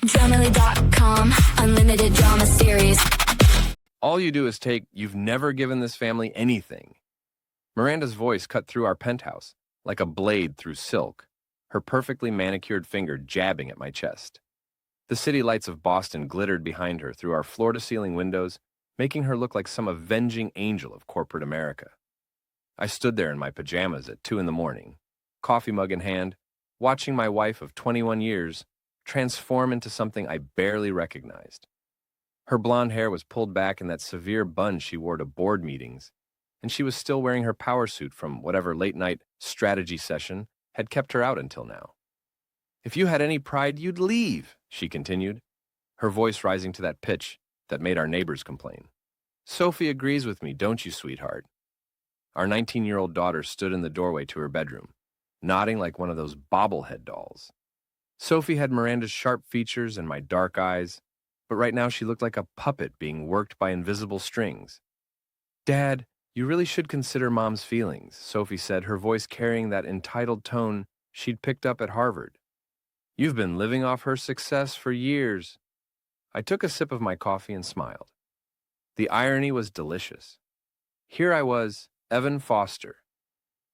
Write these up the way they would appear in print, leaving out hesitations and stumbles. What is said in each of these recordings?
Dramily.com, unlimited drama series. All you do is take, "You've never given this family anything." Miranda's voice cut through our penthouse, like a blade through silk, her perfectly manicured finger jabbing at my chest. The city lights of Boston glittered behind her through our floor-to-ceiling windows, making her look like some avenging angel of corporate America. I stood there in my pajamas at 2 in the morning, coffee mug in hand, watching my wife of 21 years transform into something I barely recognized. Her blonde hair was pulled back in that severe bun she wore to board meetings, and she was still wearing her power suit from whatever late-night strategy session had kept her out until now. "If you had any pride, you'd leave," she continued, her voice rising to that pitch that made our neighbors complain. "Sophie agrees with me, don't you, sweetheart?" Our 19-year-old daughter stood in the doorway to her bedroom, nodding like one of those bobblehead dolls. Sophie had Miranda's sharp features and my dark eyes, but right now she looked like a puppet being worked by invisible strings. "Dad, you really should consider Mom's feelings," Sophie said, her voice carrying that entitled tone she'd picked up at Harvard. "You've been living off her success for years." I took a sip of my coffee and smiled. The irony was delicious. Here I was, Evan Foster,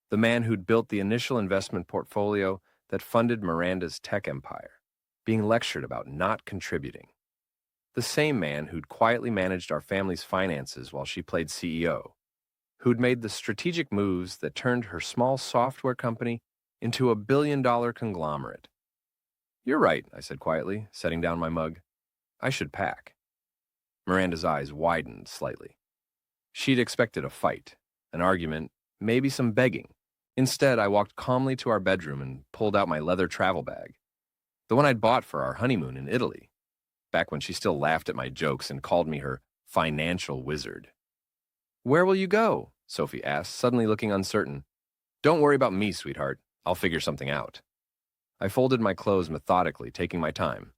the man who'd built the initial investment portfolio that funded Miranda's tech empire, being lectured about not contributing. The same man who'd quietly managed our family's finances while she played CEO, who'd made the strategic moves that turned her small software company into a billion-dollar conglomerate. "You're right," I said quietly, setting down my mug. "I should pack." Miranda's eyes widened slightly. She'd expected a fight, an argument, maybe some begging. Instead, I walked calmly to our bedroom and pulled out my leather travel bag, the one I'd bought for our honeymoon in Italy, back when she still laughed at my jokes and called me her financial wizard. "Where will you go?" Sophie asked, suddenly looking uncertain. "Don't worry about me, sweetheart. I'll figure something out." I folded my clothes methodically, taking my time.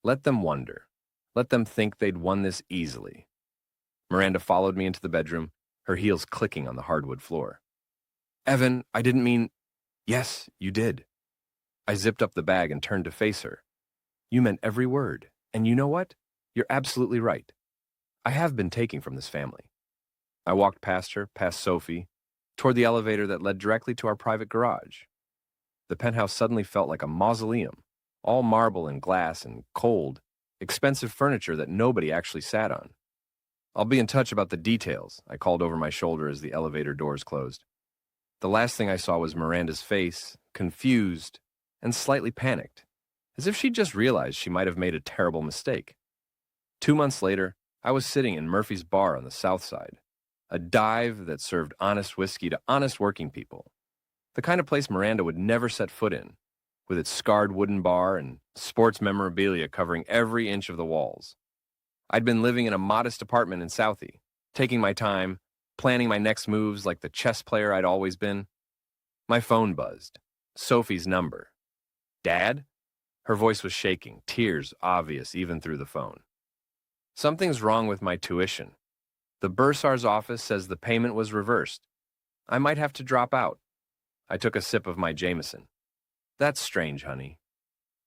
Let them wonder. Let them think they'd won this easily. Miranda followed me into the bedroom, her heels clicking on the hardwood floor. "Evan, I didn't mean—" "Yes, you did." I zipped up the bag and turned to face her. "You meant every word. And you know what? You're absolutely right. I have been taking from this family." I walked past her, past Sophie, toward the elevator that led directly to our private garage. The penthouse suddenly felt like a mausoleum, all marble and glass and cold, expensive furniture that nobody actually sat on. "I'll be in touch about the details," I called over my shoulder as the elevator doors closed. The last thing I saw was Miranda's face, confused and slightly panicked, as if she'd just realized she might have made a terrible mistake. 2 months later, I was sitting in Murphy's Bar on the South Side, a dive that served honest whiskey to honest working people, the kind of place Miranda would never set foot in, with its scarred wooden bar and sports memorabilia covering every inch of the walls. I'd been living in a modest apartment in Southie, taking my time, planning my next moves like the chess player I'd always been. My phone buzzed. Sophie's number. "Dad?" Her voice was shaking, tears obvious even through the phone. "Something's wrong with my tuition. The bursar's office says the payment was reversed. I might have to drop out." I took a sip of my Jameson. "That's strange, honey.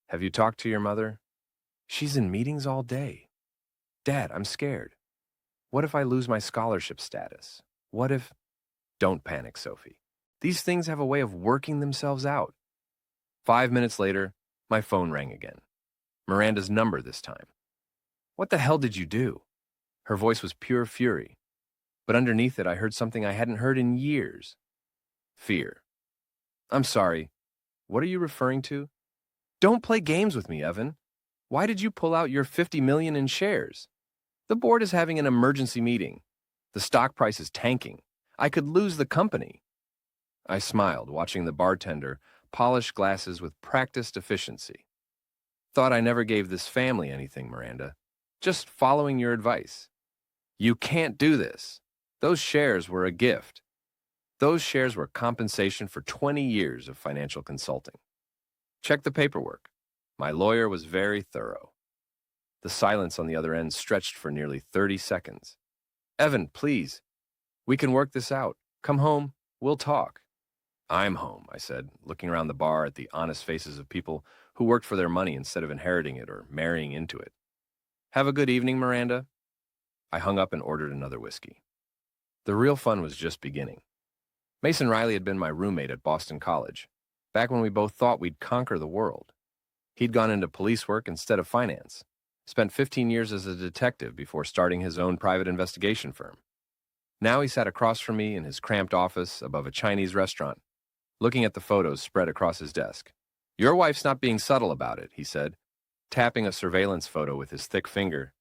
Have you talked to your mother?" "She's in meetings all day." "Dad, I'm scared. What if I lose my scholarship status? What if—" "Don't panic, Sophie. These things have a way of working themselves out." 5 minutes later, my phone rang again. Miranda's number this time. "What the hell did you do?" Her voice was pure fury, but underneath it I heard something I hadn't heard in years. Fear. "I'm sorry. What are you referring to?" "Don't play games with me, Evan. Why did you pull out your $50 million in shares? The board is having an emergency meeting. The stock price is tanking. I could lose the company." I smiled, watching the bartender polish glasses with practiced efficiency. "Thought I never gave this family anything, Miranda. Just following your advice. You can't do this. Those shares were a gift. Those shares were compensation for 20 years of financial consulting. Check the paperwork. My lawyer was very thorough." The silence on the other end stretched for nearly 30 seconds. "Evan, please. We can work this out. Come home. We'll talk." "I'm home," I said, looking around the bar at the honest faces of people who worked for their money instead of inheriting it or marrying into it. Have a good evening, Miranda. I hung up and ordered another whiskey. The real fun was just beginning. Mason Riley had been my roommate at Boston College, back when we both thought we'd conquer the world. He'd gone into police work instead of finance, spent 15 years as a detective before starting his own private investigation firm. Now he sat across from me in his cramped office above a Chinese restaurant, looking at the photos spread across his desk. "Your wife's not being subtle about it," he said, tapping a surveillance photo with his thick finger.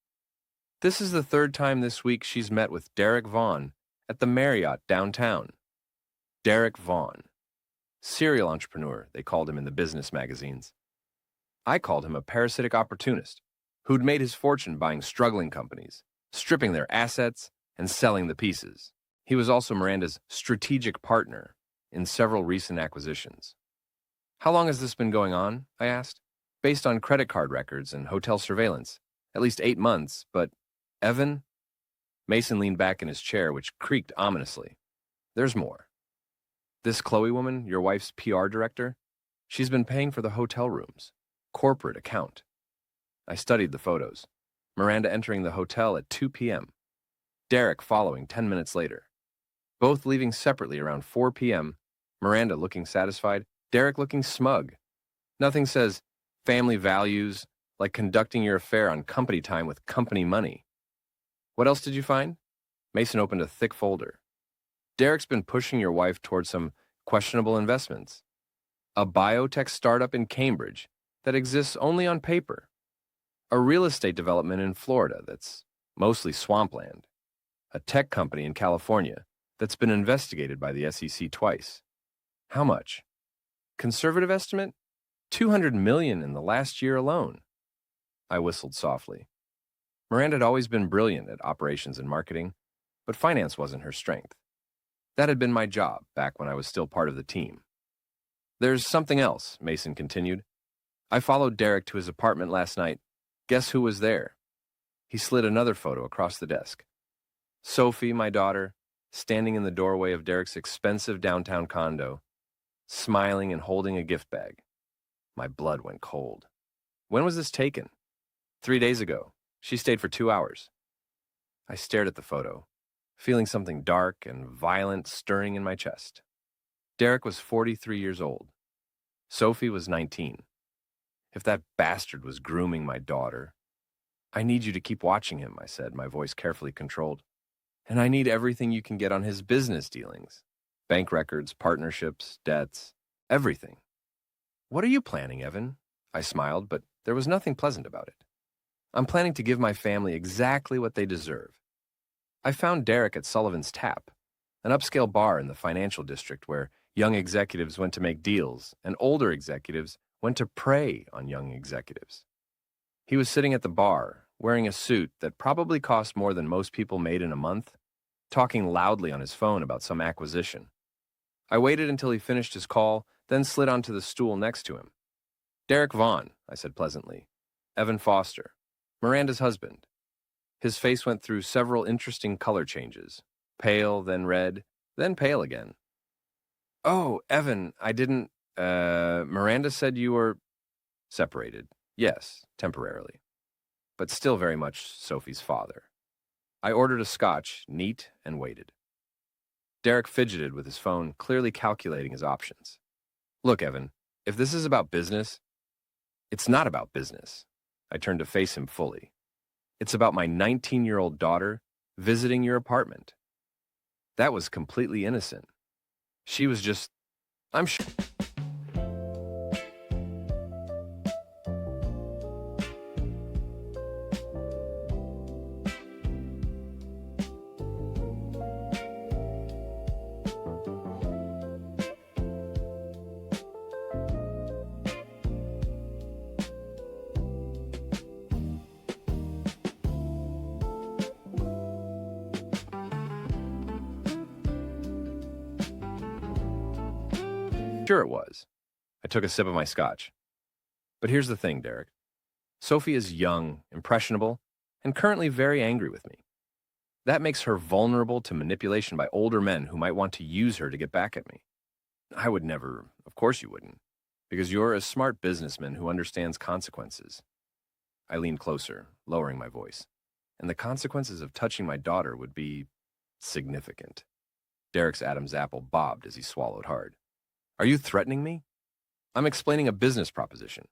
"This is the third time this week she's met with Derek Vaughn at the Marriott downtown." Derek Vaughn. Serial entrepreneur, they called him in the business magazines. I called him a parasitic opportunist who'd made his fortune buying struggling companies, stripping their assets, and selling the pieces. He was also Miranda's strategic partner in several recent acquisitions. "How long has this been going on?" I asked. "Based on credit card records and hotel surveillance, at least 8 months, but Evan?" Mason leaned back in his chair, which creaked ominously. "There's more. This Chloe woman, your wife's PR director, she's been paying for the hotel rooms. Corporate account." I studied the photos. Miranda entering the hotel at 2 p.m. Derek following 10 minutes later. Both leaving separately around 4 p.m., Miranda looking satisfied, Derek looking smug. Nothing says family values like conducting your affair on company time with company money. "What else did you find?" Mason opened a thick folder. "Derek's been pushing your wife towards some questionable investments. A biotech startup in Cambridge that exists only on paper. A real estate development in Florida that's mostly swampland. A tech company in California that's been investigated by the SEC twice. How much? Conservative estimate? 200 million in the last year alone." I whistled softly. Miranda had always been brilliant at operations and marketing, but finance wasn't her strength. That had been my job back when I was still part of the team. "There's something else," Mason continued. "I followed Derek to his apartment last night. Guess who was there?" He slid another photo across the desk. Sophie, my daughter, standing in the doorway of Derek's expensive downtown condo, smiling and holding a gift bag. My blood went cold. "When was this taken?" 3 days ago. She stayed for 2 hours. I stared at the photo, feeling something dark and violent stirring in my chest. Derek was 43 years old. Sophie was 19. If that bastard was grooming my daughter. "I need you to keep watching him," I said, my voice carefully controlled. "And I need everything you can get on his business dealings. Bank records, partnerships, debts, everything." "What are you planning, Evan?" I smiled, but there was nothing pleasant about it. "I'm planning to give my family exactly what they deserve. I found Derek at Sullivan's Tap, an upscale bar in the financial district where young executives went to make deals and older executives went to prey on young executives. He was sitting at the bar, wearing a suit that probably cost more than most people made in a month, talking loudly on his phone about some acquisition. I waited until he finished his call, then slid onto the stool next to him. "Derek Vaughn," I said pleasantly. "Evan Foster, Miranda's husband." His face went through several interesting color changes. Pale, then red, then pale again. "Oh, Evan, I didn't, Miranda said you were..." "Separated. Yes, temporarily. But still very much Sophie's father." I ordered a scotch, neat, and waited. Derek fidgeted with his phone, clearly calculating his options. "Look, Evan, if this is about business..." "It's not about business." I turned to face him fully. "It's about my 19-year-old daughter visiting your apartment." That was completely innocent. She was just... I'm sure... Sure it was. I took a sip of my scotch. "But here's the thing, Derek. Sophie is young, impressionable, and currently very angry with me. That makes her vulnerable to manipulation by older men who might want to use her to get back at me. I would never, of course you wouldn't. Because you're a smart businessman who understands consequences. I leaned closer, lowering my voice. And the consequences of touching my daughter would be significant. Derek's Adam's apple bobbed as he swallowed hard. Are you threatening me? I'm explaining a business proposition.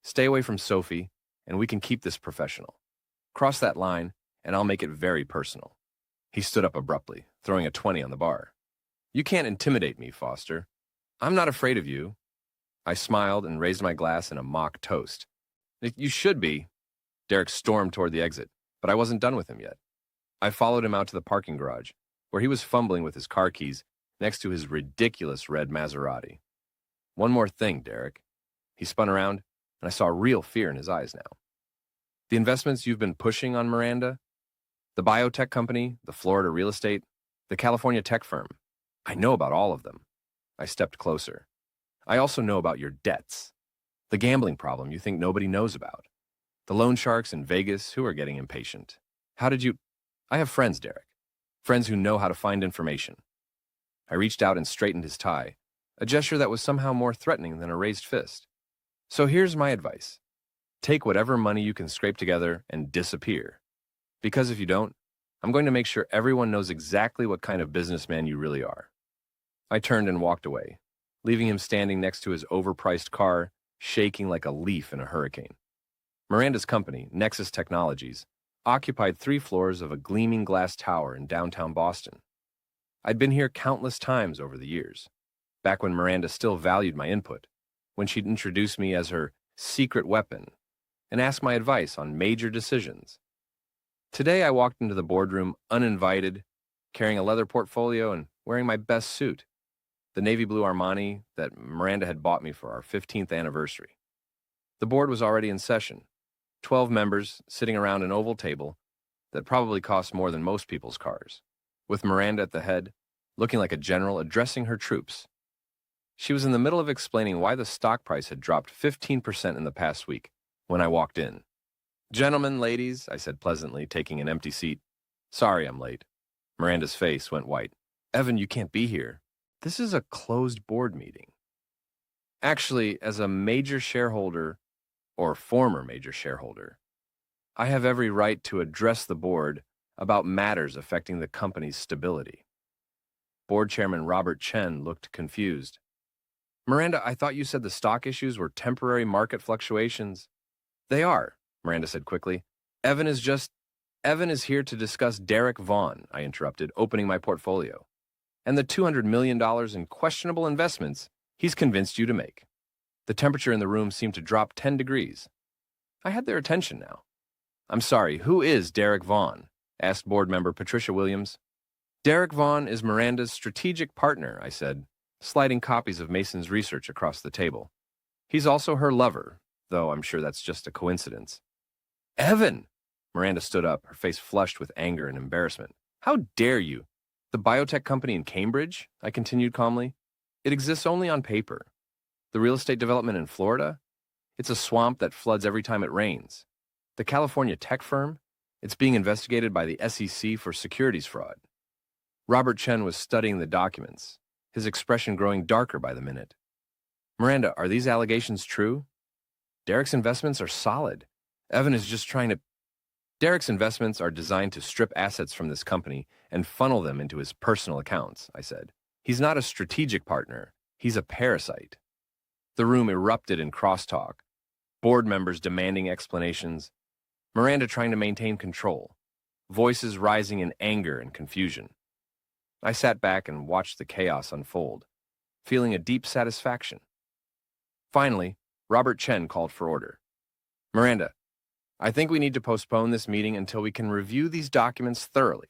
Stay away from Sophie, and we can keep this professional. Cross that line, and I'll make it very personal. He stood up abruptly, throwing a 20 on the bar. You can't intimidate me, Foster. I'm not afraid of you. I smiled and raised my glass in a mock toast. You should be. Derek stormed toward the exit, but I wasn't done with him yet. I followed him out to the parking garage, where he was fumbling with his car keys next to his ridiculous red Maserati. One more thing, Derek. He spun around, and I saw real fear in his eyes now. The investments you've been pushing on Miranda, the biotech company, the Florida real estate, the California tech firm, I know about all of them. I stepped closer. I also know about your debts, the gambling problem you think nobody knows about, the loan sharks in Vegas who are getting impatient. How did you... I have friends, Derek. Friends who know how to find information. I reached out and straightened his tie, a gesture that was somehow more threatening than a raised fist. So here's my advice. Take whatever money you can scrape together and disappear. Because if you don't, I'm going to make sure everyone knows exactly what kind of businessman you really are. I turned and walked away, leaving him standing next to his overpriced car, shaking like a leaf in a hurricane. Miranda's company, Nexus Technologies, occupied 3 floors of a gleaming glass tower in downtown Boston. I'd been here countless times over the years, back when Miranda still valued my input, when she'd introduce me as her secret weapon and ask my advice on major decisions. Today I walked into the boardroom uninvited, carrying a leather portfolio and wearing my best suit, the navy blue Armani that Miranda had bought me for our 15th anniversary. The board was already in session, 12 members sitting around an oval table that probably cost more than most people's cars, with Miranda at the head, looking like a general addressing her troops. She was in the middle of explaining why the stock price had dropped 15% in the past week when I walked in. Gentlemen, ladies, I said pleasantly, taking an empty seat. Sorry I'm late. Miranda's face went white. Evan, you can't be here. This is a closed board meeting. Actually, as a major shareholder, or former major shareholder, I have every right to address the board about matters affecting the company's stability. Board Chairman Robert Chen looked confused. Miranda, I thought you said the stock issues were temporary market fluctuations. They are, Miranda said quickly. Evan is here to discuss Derek Vaughn, I interrupted, opening my portfolio, and the $200 million in questionable investments he's convinced you to make. The temperature in the room seemed to drop 10 degrees. I had their attention now. I'm sorry, who is Derek Vaughn? Asked board member Patricia Williams. Derek Vaughn is Miranda's strategic partner, I said, sliding copies of Mason's research across the table. He's also her lover, though I'm sure that's just a coincidence. Evan! Miranda stood up, her face flushed with anger and embarrassment. How dare you? The biotech company in Cambridge? I continued calmly. It exists only on paper. The real estate development in Florida? It's a swamp that floods every time it rains. The California tech firm? It's being investigated by the SEC for securities fraud. Robert Chen was studying the documents, his expression growing darker by the minute. Miranda, are these allegations true? Derek's investments are solid. Evan is just trying to... Derek's investments are designed to strip assets from this company and funnel them into his personal accounts, I said. He's not a strategic partner. He's a parasite. The room erupted in crosstalk, board members demanding explanations, Miranda trying to maintain control, voices rising in anger and confusion. I sat back and watched the chaos unfold, feeling a deep satisfaction. Finally, Robert Chen called for order. Miranda, I think we need to postpone this meeting until we can review these documents thoroughly.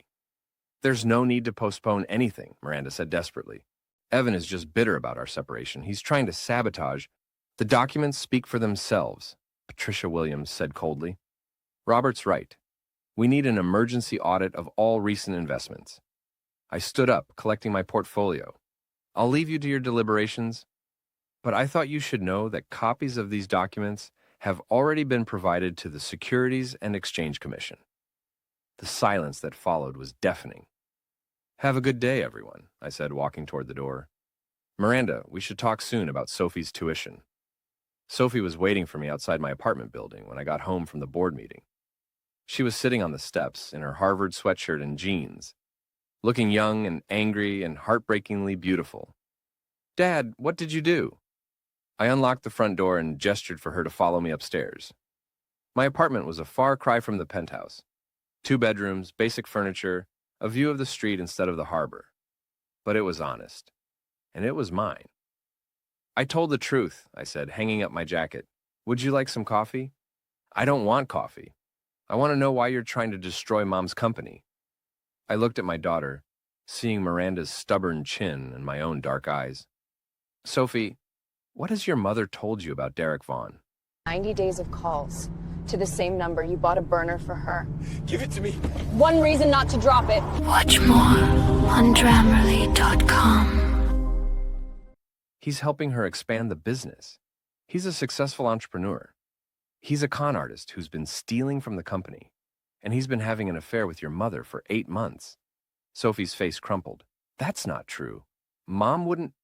There's no need to postpone anything, Miranda said desperately. Evan is just bitter about our separation. He's trying to sabotage. The documents speak for themselves, Patricia Williams said coldly. Robert's right. We need an emergency audit of all recent investments. I stood up, collecting my portfolio. I'll leave you to your deliberations, but I thought you should know that copies of these documents have already been provided to the Securities and Exchange Commission. The silence that followed was deafening. Have a good day, everyone, I said, walking toward the door. Miranda, we should talk soon about Sophie's tuition. Sophie was waiting for me outside my apartment building when I got home from the board meeting. She was sitting on the steps in her Harvard sweatshirt and jeans, looking young and angry and heartbreakingly beautiful. "Dad, what did you do?" I unlocked the front door and gestured for her to follow me upstairs. My apartment was a far cry from the penthouse. 2 bedrooms, basic furniture, a view of the street instead of the harbor. But it was honest. And it was mine. "I told the truth," I said, hanging up my jacket. "Would you like some coffee?" "I don't want coffee. I want to know why you're trying to destroy Mom's company." I looked at my daughter, seeing Miranda's stubborn chin and my own dark eyes. "Sophie, what has your mother told you about Derek Vaughn?" 90 days of calls to the same number. You bought a burner for her. Give it to me. One reason not to drop it. Watch more on Grammarly.com. He's helping her expand the business. He's a successful entrepreneur. He's a con artist who's been stealing from the company, and he's been having an affair with your mother for 8 months. Sophie's face crumpled. "That's not true. Mom wouldn't—"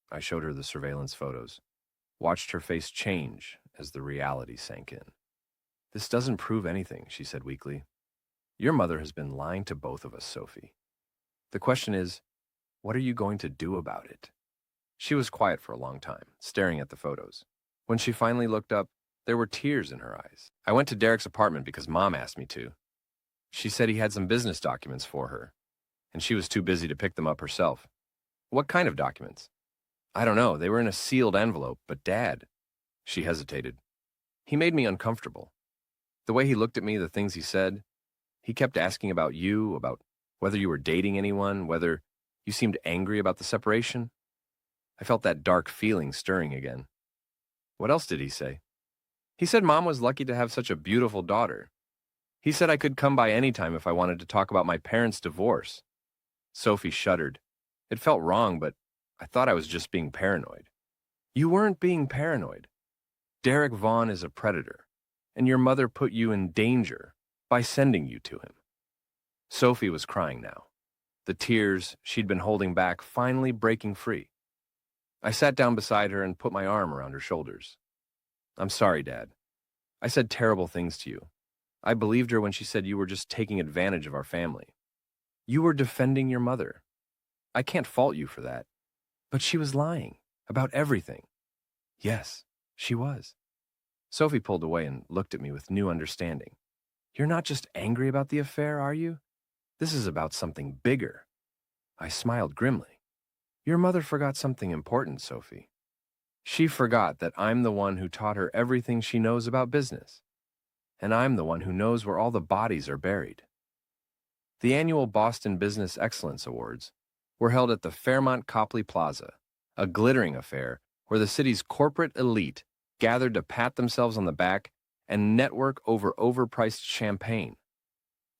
I showed her the surveillance photos, watched her face change as the reality sank in. "This doesn't prove anything," she said weakly. "Your mother has been lying to both of us, Sophie. The question is, what are you going to do about it?" She was quiet for a long time, staring at the photos. When she finally looked up, there were tears in her eyes. "I went to Derek's apartment because Mom asked me to. She said he had some business documents for her, and she was too busy to pick them up herself." "What kind of documents?" "I don't know. They were in a sealed envelope, but Dad—" She hesitated. "He made me uncomfortable. The way he looked at me, the things he said. He kept asking about you, about whether you were dating anyone, whether you seemed angry about the separation." I felt that dark feeling stirring again. "What else did he say?" "He said Mom was lucky to have such a beautiful daughter. He said I could come by anytime if I wanted to talk about my parents' divorce." Sophie shuddered. It felt wrong, but I thought I was just being paranoid. "You weren't being paranoid. Derek Vaughn is a predator, and your mother put you in danger by sending you to him." Sophie was crying now, the tears she'd been holding back finally breaking free. I sat down beside her and put my arm around her shoulders. "I'm sorry, Dad. I said terrible things to you. I believed her when she said you were just taking advantage of our family. You were defending your mother. I can't fault you for that. But she was lying about everything." "Yes, she was." Sophie pulled away and looked at me with new understanding. "You're not just angry about the affair, are you? This is about something bigger." I smiled grimly. "Your mother forgot something important, Sophie. She forgot that I'm the one who taught her everything she knows about business. And I'm the one who knows where all the bodies are buried." The annual Boston Business Excellence Awards were held at the Fairmont Copley Plaza, a glittering affair where the city's corporate elite gathered to pat themselves on the back and network over overpriced champagne.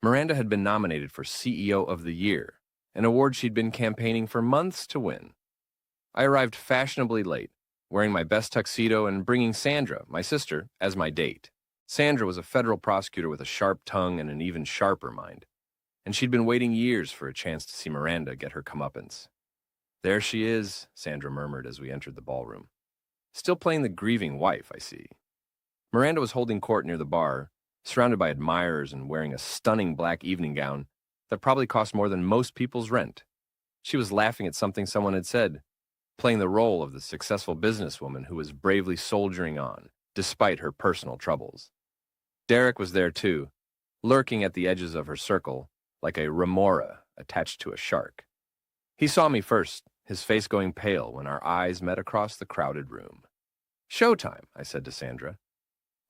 Miranda had been nominated for CEO of the Year, an award she'd been campaigning for months to win. I arrived fashionably late, wearing my best tuxedo and bringing Sandra, my sister, as my date. Sandra was a federal prosecutor with a sharp tongue and an even sharper mind, and she'd been waiting years for a chance to see Miranda get her comeuppance. "There she is," Sandra murmured as we entered the ballroom. "Still playing the grieving wife, I see." Miranda was holding court near the bar, surrounded by admirers and wearing a stunning black evening gown that probably cost more than most people's rent. She was laughing at something someone had said, playing the role of the successful businesswoman who was bravely soldiering on, despite her personal troubles. Derek was there too, lurking at the edges of her circle, like a remora attached to a shark. He saw me first, his face going pale when our eyes met across the crowded room. "Showtime," I said to Sandra.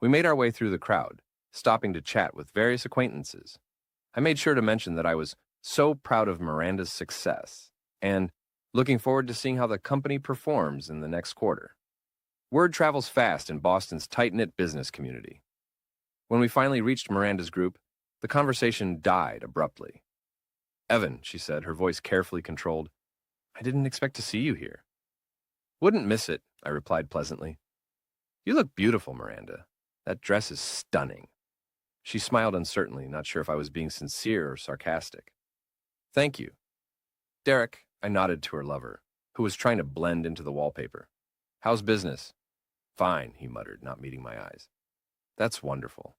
We made our way through the crowd, stopping to chat with various acquaintances. I made sure to mention that I was so proud of Miranda's success and looking forward to seeing how the company performs in the next quarter. Word travels fast in Boston's tight-knit business community. When we finally reached Miranda's group, the conversation died abruptly. "Evan," she said, her voice carefully controlled, "I didn't expect to see you here." "Wouldn't miss it," I replied pleasantly. "You look beautiful, Miranda. That dress is stunning." She smiled uncertainly, not sure if I was being sincere or sarcastic. "Thank you." "Derek," I nodded to her lover, who was trying to blend into the wallpaper. "How's business?" Fine, he muttered, not meeting my eyes. That's wonderful.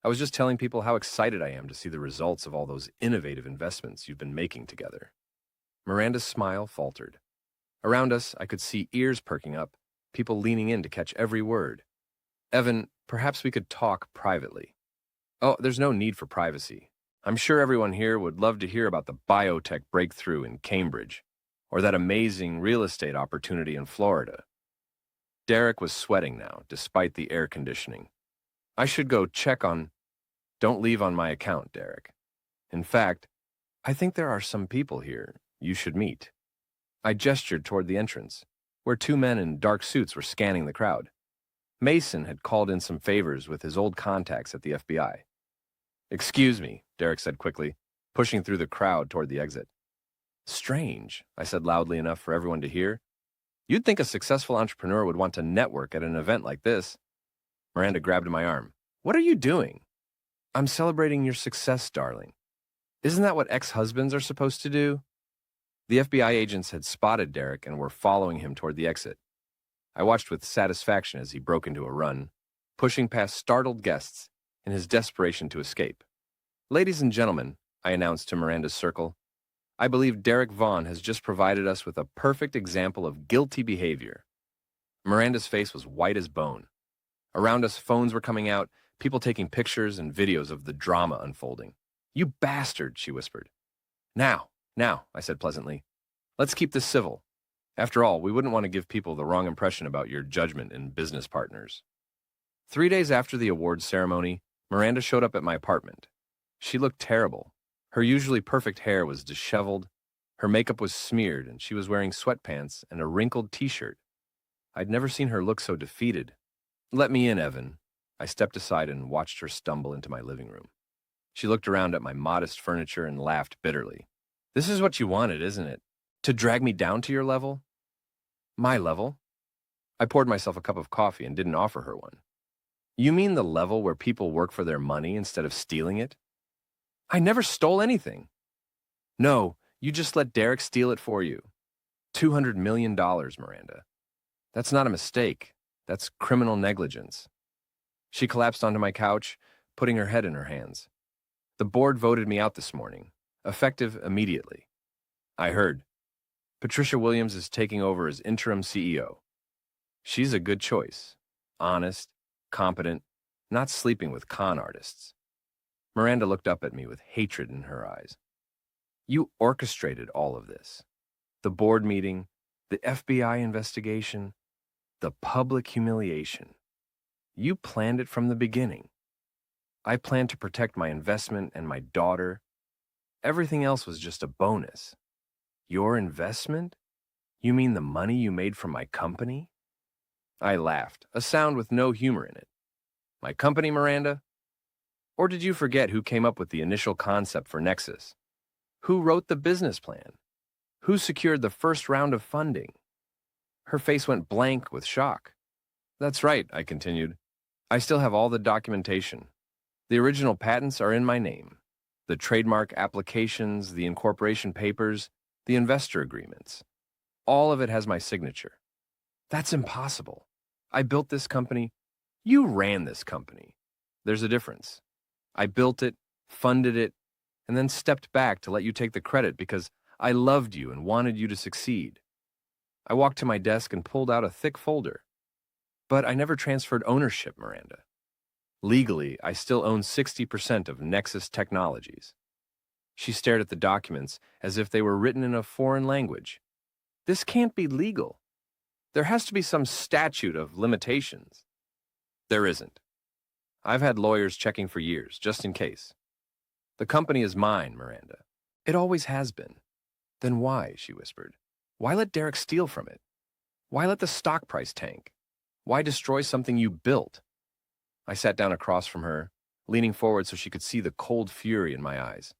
I was just telling people how excited I am to see the results of all those innovative investments you've been making together. Miranda's smile faltered. Around us, I could see ears perking up, people leaning in to catch every word. Evan, perhaps we could talk privately. Oh, there's no need for privacy. I'm sure everyone here would love to hear about the biotech breakthrough in Cambridge, or that amazing real estate opportunity in Florida. Derek was sweating now, despite the air conditioning. I should go check on... Don't leave on my account, Derek. In fact, I think there are some people here you should meet. I gestured toward the entrance, where two men in dark suits were scanning the crowd. Mason had called in some favors with his old contacts at the FBI. Excuse me, Derek said quickly, pushing through the crowd toward the exit. Strange, I said loudly enough for everyone to hear. You'd think a successful entrepreneur would want to network at an event like this. Miranda grabbed my arm. What are you doing? I'm celebrating your success, darling. Isn't that what ex-husbands are supposed to do? The FBI agents had spotted Derek and were following him toward the exit. I watched with satisfaction as he broke into a run, pushing past startled guests in his desperation to escape. Ladies and gentlemen, I announced to Miranda's circle, I believe Derek Vaughn has just provided us with a perfect example of guilty behavior. Miranda's face was white as bone. Around us, phones were coming out, people taking pictures and videos of the drama unfolding. You bastard, she whispered. Now, I said pleasantly. Let's keep this civil. After all, we wouldn't want to give people the wrong impression about your judgment in business partners. 3 days after the awards ceremony, Miranda showed up at my apartment. She looked terrible. Her usually perfect hair was disheveled, her makeup was smeared, and she was wearing sweatpants and a wrinkled t-shirt. I'd never seen her look so defeated. Let me in, Evan. I stepped aside and watched her stumble into my living room. She looked around at my modest furniture and laughed bitterly. This is what you wanted, isn't it? To drag me down to your level? My level? I poured myself a cup of coffee and didn't offer her one. You mean the level where people work for their money instead of stealing it? I never stole anything. No, you just let Derek steal it for you. $200 million, Miranda. That's not a mistake. That's criminal negligence. She collapsed onto my couch, putting her head in her hands. The board voted me out this morning, effective immediately. I heard. Patricia Williams is taking over as interim CEO. She's a good choice. Honest, competent, not sleeping with con artists. Miranda looked up at me with hatred in her eyes. You orchestrated all of this. The board meeting, the FBI investigation, the public humiliation. You planned it from the beginning. I planned to protect my investment and my daughter. Everything else was just a bonus. Your investment? You mean the money you made from my company? I laughed, a sound with no humor in it. My company, Miranda? Or did you forget who came up with the initial concept for Nexus? Who wrote the business plan? Who secured the first round of funding? Her face went blank with shock. That's right, I continued. I still have all the documentation. The original patents are in my name. The trademark applications, the incorporation papers, the investor agreements. All of it has my signature. That's impossible. I built this company. You ran this company. There's a difference. I built it, funded it, and then stepped back to let you take the credit because I loved you and wanted you to succeed. I walked to my desk and pulled out a thick folder. But I never transferred ownership, Miranda. Legally, I still own 60% of Nexus Technologies. She stared at the documents as if they were written in a foreign language. This can't be legal. There has to be some statute of limitations. There isn't. I've had lawyers checking for years, just in case. The company is mine, Miranda. It always has been. Then why, she whispered. Why let Derek steal from it? Why let the stock price tank? Why destroy something you built? I sat down across from her, leaning forward so she could see the cold fury in my eyes.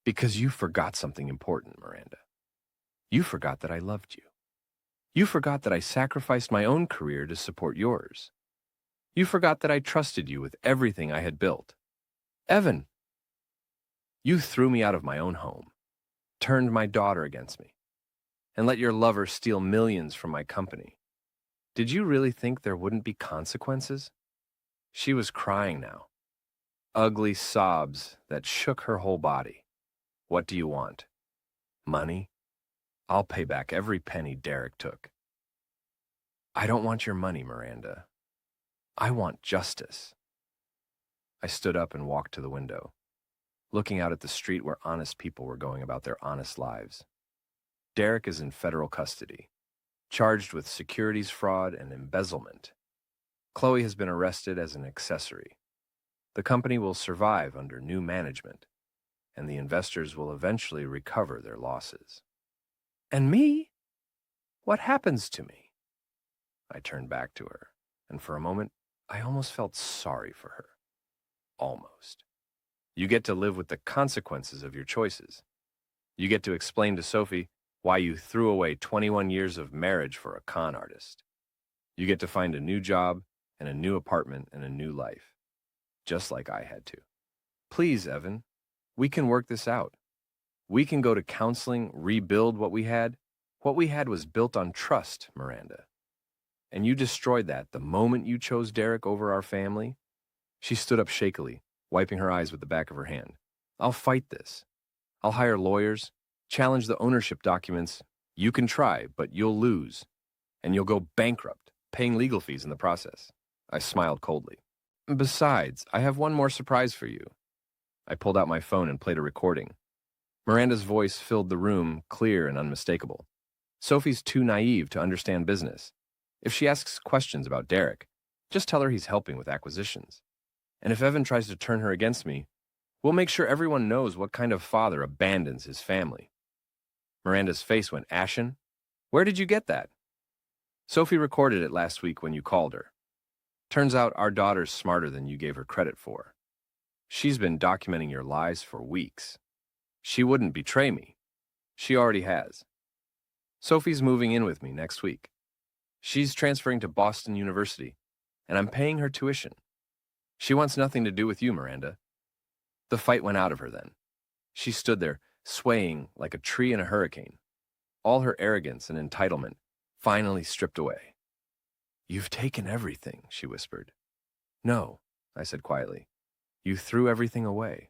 Because you forgot something important, Miranda. You forgot that I loved you. You forgot that I sacrificed my own career to support yours. You forgot that I trusted you with everything I had built. Evan, you threw me out of my own home, turned my daughter against me, and let your lover steal millions from my company. Did you really think there wouldn't be consequences? She was crying now, ugly sobs that shook her whole body. What do you want? Money? I'll pay back every penny Derek took. I don't want your money, Miranda. I want justice. I stood up and walked to the window, looking out at the street where honest people were going about their honest lives. Derek is in federal custody, charged with securities fraud and embezzlement. Chloe has been arrested as an accessory. The company will survive under new management, and the investors will eventually recover their losses. And me? What happens to me? I turned back to her, and for a moment, I almost felt sorry for her. Almost. You get to live with the consequences of your choices. You get to explain to Sophie why you threw away 21 years of marriage for a con artist. You get to find a new job and a new apartment and a new life, just like I had to. Please, Evan, we can work this out. We can go to counseling, rebuild what we had. What we had was built on trust, Miranda. And you destroyed that the moment you chose Derek over our family. She stood up shakily, wiping her eyes with the back of her hand. I'll fight this. I'll hire lawyers, challenge the ownership documents. You can try, but you'll lose. And you'll go bankrupt, paying legal fees in the process. I smiled coldly. Besides, I have one more surprise for you. I pulled out my phone and played a recording. Miranda's voice filled the room, clear and unmistakable. Sophie's too naive to understand business. If she asks questions about Derek, just tell her he's helping with acquisitions. And if Evan tries to turn her against me, we'll make sure everyone knows what kind of father abandons his family. Miranda's face went ashen. Where did you get that? Sophie recorded it last week when you called her. Turns out our daughter's smarter than you gave her credit for. She's been documenting your lies for weeks. She wouldn't betray me. She already has. Sophie's moving in with me next week. She's transferring to Boston University, and I'm paying her tuition. She wants nothing to do with you, Miranda. The fight went out of her then. She stood there, swaying like a tree in a hurricane. All her arrogance and entitlement finally stripped away. You've taken everything, she whispered. No, I said quietly. You threw everything away.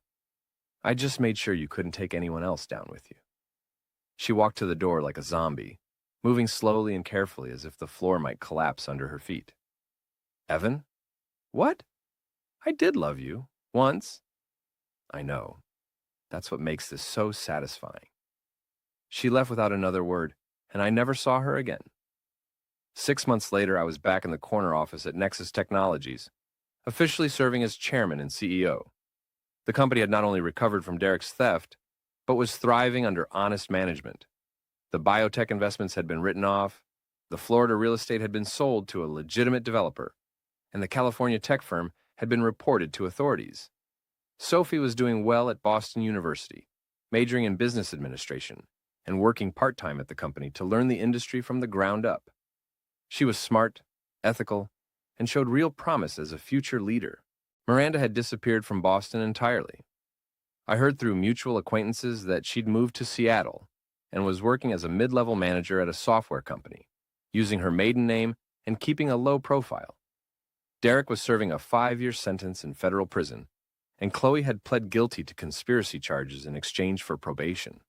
I just made sure you couldn't take anyone else down with you. She walked to the door like a zombie, moving slowly and carefully as if the floor might collapse under her feet. Evan? What? I did love you. Once. I know. That's what makes this so satisfying. She left without another word, and I never saw her again. 6 months later, I was back in the corner office at Nexus Technologies, officially serving as chairman and CEO. The company had not only recovered from Derek's theft, but was thriving under honest management. The biotech investments had been written off, the Florida real estate had been sold to a legitimate developer, and the California tech firm had been reported to authorities. Sophie was doing well at Boston University, majoring in business administration, and working part-time at the company to learn the industry from the ground up. She was smart, ethical, and showed real promise as a future leader. Miranda had disappeared from Boston entirely. I heard through mutual acquaintances that she'd moved to Seattle and was working as a mid-level manager at a software company, using her maiden name and keeping a low profile. Derek was serving a 5-year sentence in federal prison, and Chloe had pled guilty to conspiracy charges in exchange for probation.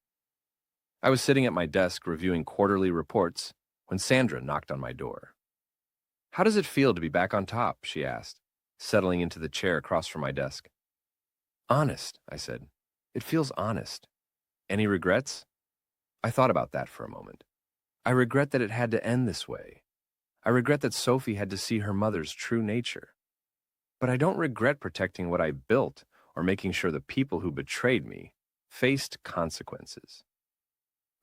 I was sitting at my desk reviewing quarterly reports when Sandra knocked on my door. How does it feel to be back on top? She asked, settling into the chair across from my desk. Honest, I said. It feels honest. Any regrets? I thought about that for a moment. I regret that it had to end this way. I regret that Sophie had to see her mother's true nature. But I don't regret protecting what I built or making sure the people who betrayed me faced consequences.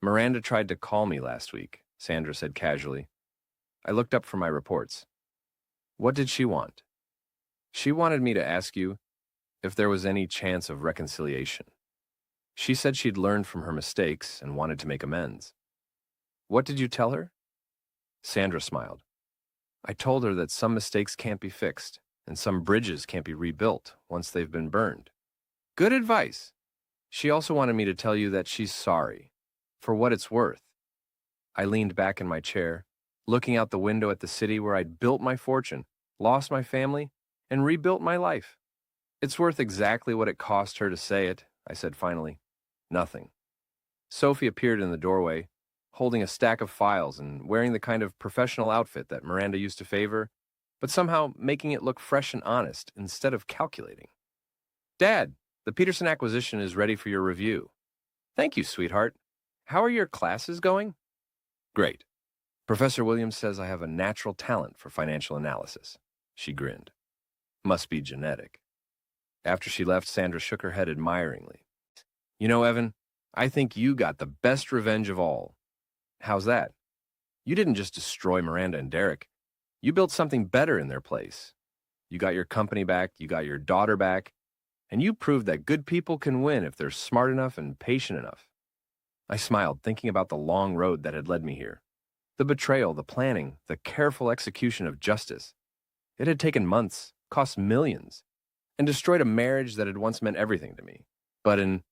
Miranda tried to call me last week, Sandra said casually. I looked up from my reports. What did she want? She wanted me to ask you if there was any chance of reconciliation. She said she'd learned from her mistakes and wanted to make amends. What did you tell her? Sandra smiled. I told her that some mistakes can't be fixed and some bridges can't be rebuilt once they've been burned. Good advice. She also wanted me to tell you that she's sorry, for what it's worth. I leaned back in my chair, looking out the window at the city where I'd built my fortune, lost my family, and rebuilt my life. It's worth exactly what it cost her to say it, I said finally. Nothing. Sophie appeared in the doorway, holding a stack of files and wearing the kind of professional outfit that Miranda used to favor, but somehow making it look fresh and honest instead of calculating. Dad, the Peterson acquisition is ready for your review. Thank you, sweetheart. How are your classes going? Great. Professor Williams says I have a natural talent for financial analysis. She grinned. Must be genetic. After she left, Sandra shook her head admiringly. You know, Evan, I think you got the best revenge of all. How's that? You didn't just destroy Miranda and Derek. You built something better in their place. You got your company back, you got your daughter back, and you proved that good people can win if they're smart enough and patient enough. I smiled, thinking about the long road that had led me here. The betrayal, the planning, the careful execution of justice. It had taken months, cost millions, and destroyed a marriage that had once meant everything to me. But in